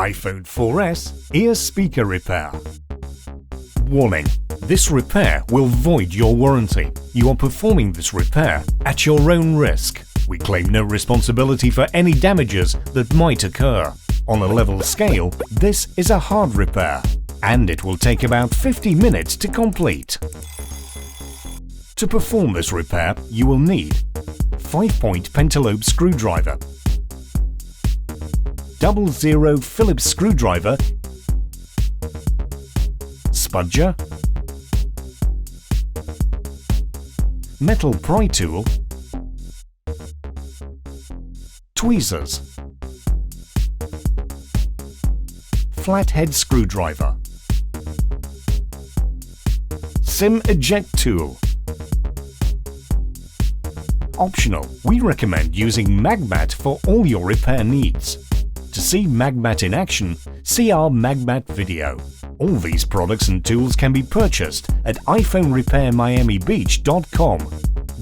iPhone 4S ear speaker repair. Warning: this repair will void your warranty. You are performing this repair at your own risk. We claim no responsibility for any damages that might occur. On a level scale, this is a hard repair, and it will take about 50 minutes to complete. To perform this repair, you will need 5-point pentalobe screwdriver, 00 Phillips screwdriver, spudger, metal pry tool, tweezers, flathead screwdriver, SIM eject tool. Optional, we recommend using MagMat for all your repair needs. To see MagMat in action, see our MagMat video. All these products and tools can be purchased at iPhoneRepairMiamiBeach.com.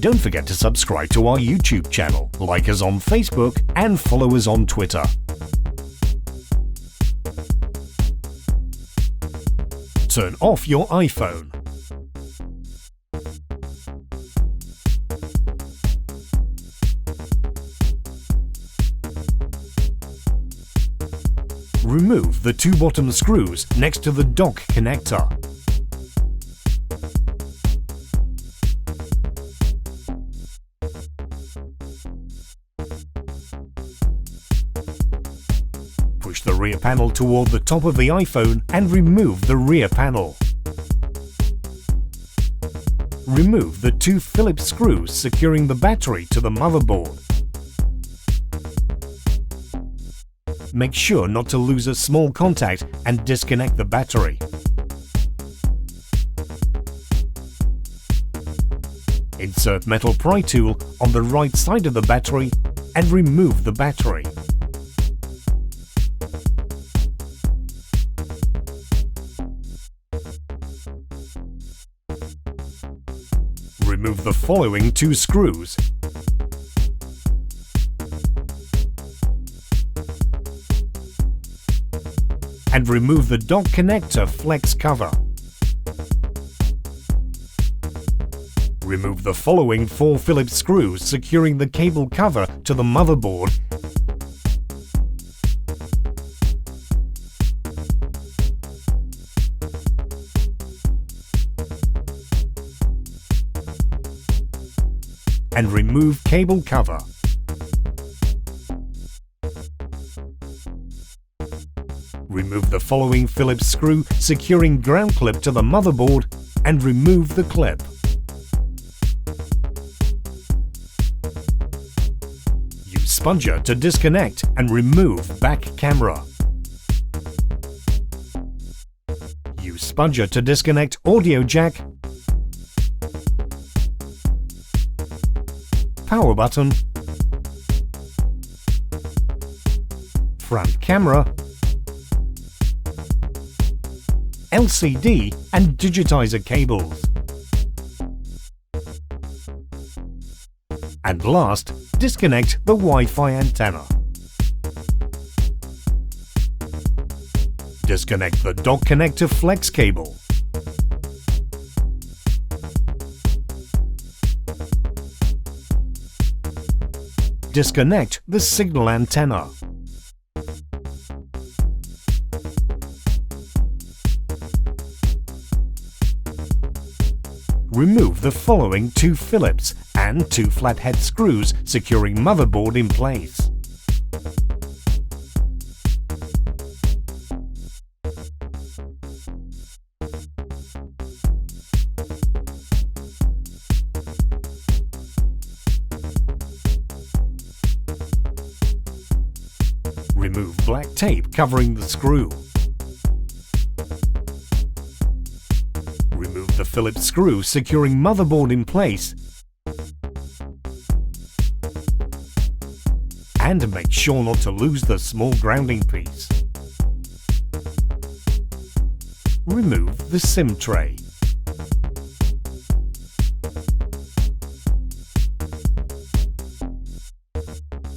Don't forget to subscribe to our YouTube channel, like us on Facebook, and follow us on Twitter. Turn off your iPhone. Remove the two bottom screws next to the dock connector. Push the rear panel toward the top of the iPhone and remove the rear panel. Remove the two Phillips screws securing the battery to the motherboard. Make sure not to lose a small contact and disconnect the battery. Insert metal pry tool on the right side of the battery and remove the battery. Remove the following two screws. And remove the dock connector flex cover. Remove the following 4 Phillips screws securing the cable cover to the motherboard and remove cable cover. Remove the following Phillips screw securing ground clip to the motherboard and remove the clip. Use spudger to disconnect and remove back camera. Use spudger to disconnect audio jack, power button, front camera, LCD and digitizer cables. And last, disconnect the Wi-Fi antenna. Disconnect the dock connector flex cable. Disconnect the signal antenna. Remove the following 2 Phillips and 2 flathead screws securing motherboard in place. Remove black tape covering the screw. Remove the Phillips screw securing motherboard in place and make sure not to lose the small grounding piece. Remove the SIM tray.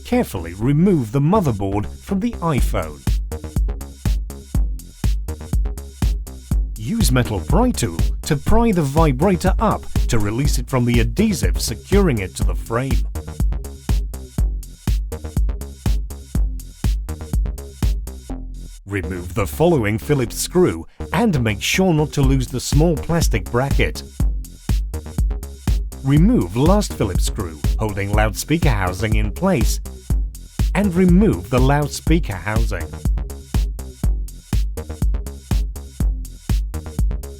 Carefully remove the motherboard from the iPhone. use metal pry tool to pry the vibrator up to release it from the adhesive securing it to the frame. Remove the following Phillips screw and make sure not to lose the small plastic bracket. Remove last Phillips screw holding loudspeaker housing in place and remove the loudspeaker housing.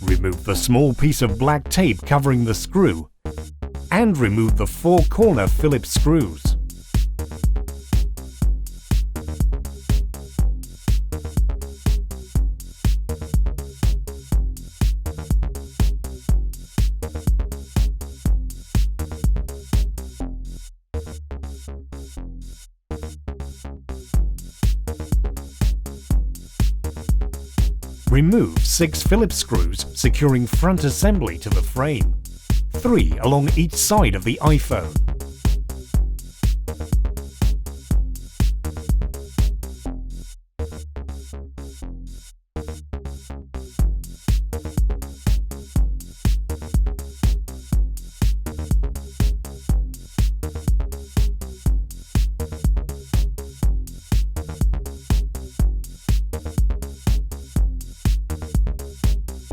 Remove the small piece of black tape covering the screw and remove the 4 corner Phillips screws. Remove 6 Phillips screws securing front assembly to the frame, 3 along each side of the iPhone.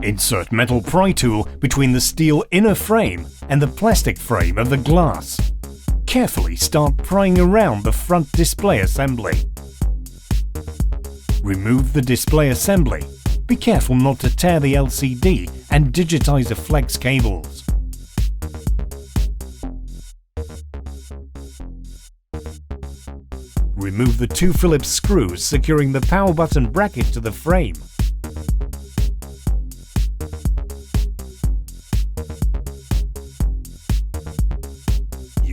Insert metal pry tool between the steel inner frame and the plastic frame of the glass. Carefully start prying around the front display assembly. Remove the display assembly. Be careful not to tear the LCD and digitizer flex cables. Remove the 2 Phillips screws securing the power button bracket to the frame.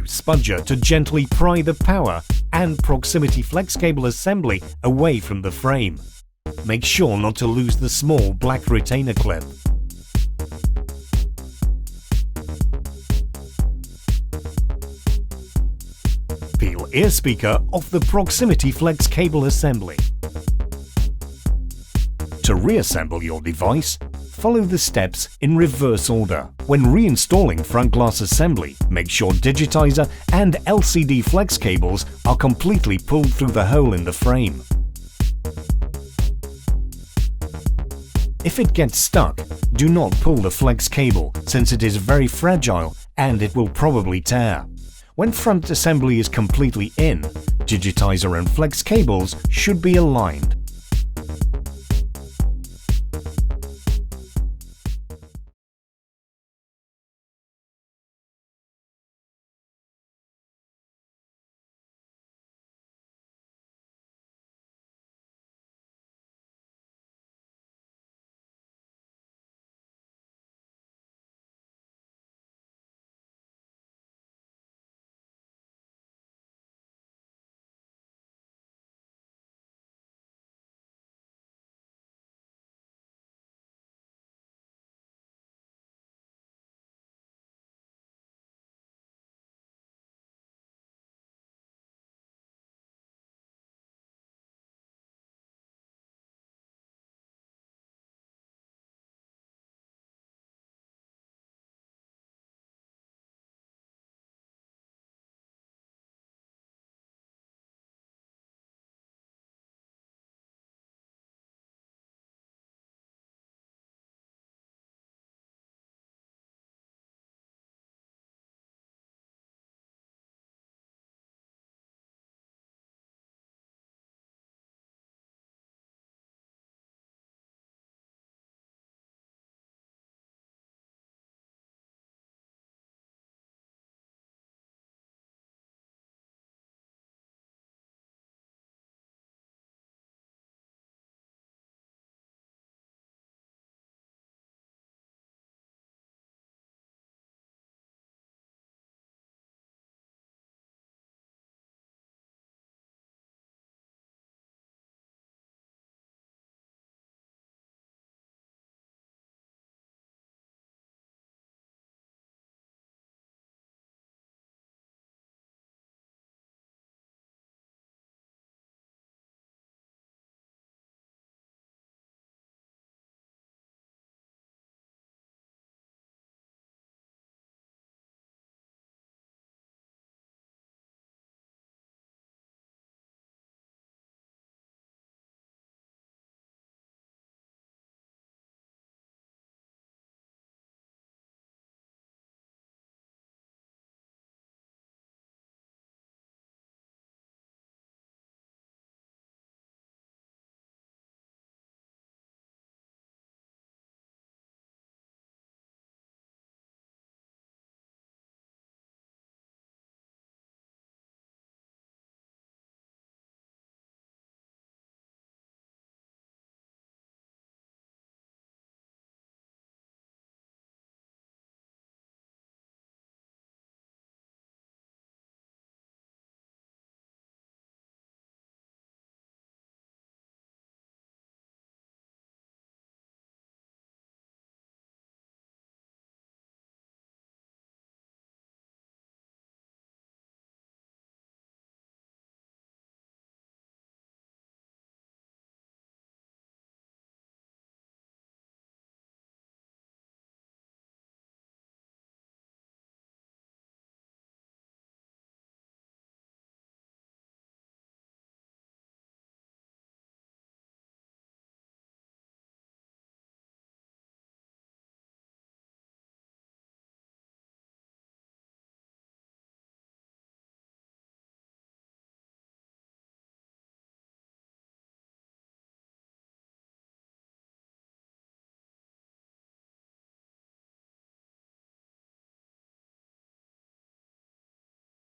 Spudger to gently pry the power and proximity flex cable assembly away from the frame. Make sure not to lose the small black retainer clip. Peel ear speaker off the proximity flex cable assembly. To reassemble your device, follow the steps in reverse order. When reinstalling front glass assembly, make sure digitizer and LCD flex cables are completely pulled through the hole in the frame. If it gets stuck, do not pull the flex cable since it is very fragile and it will probably tear. When front assembly is completely in, digitizer and flex cables should be aligned.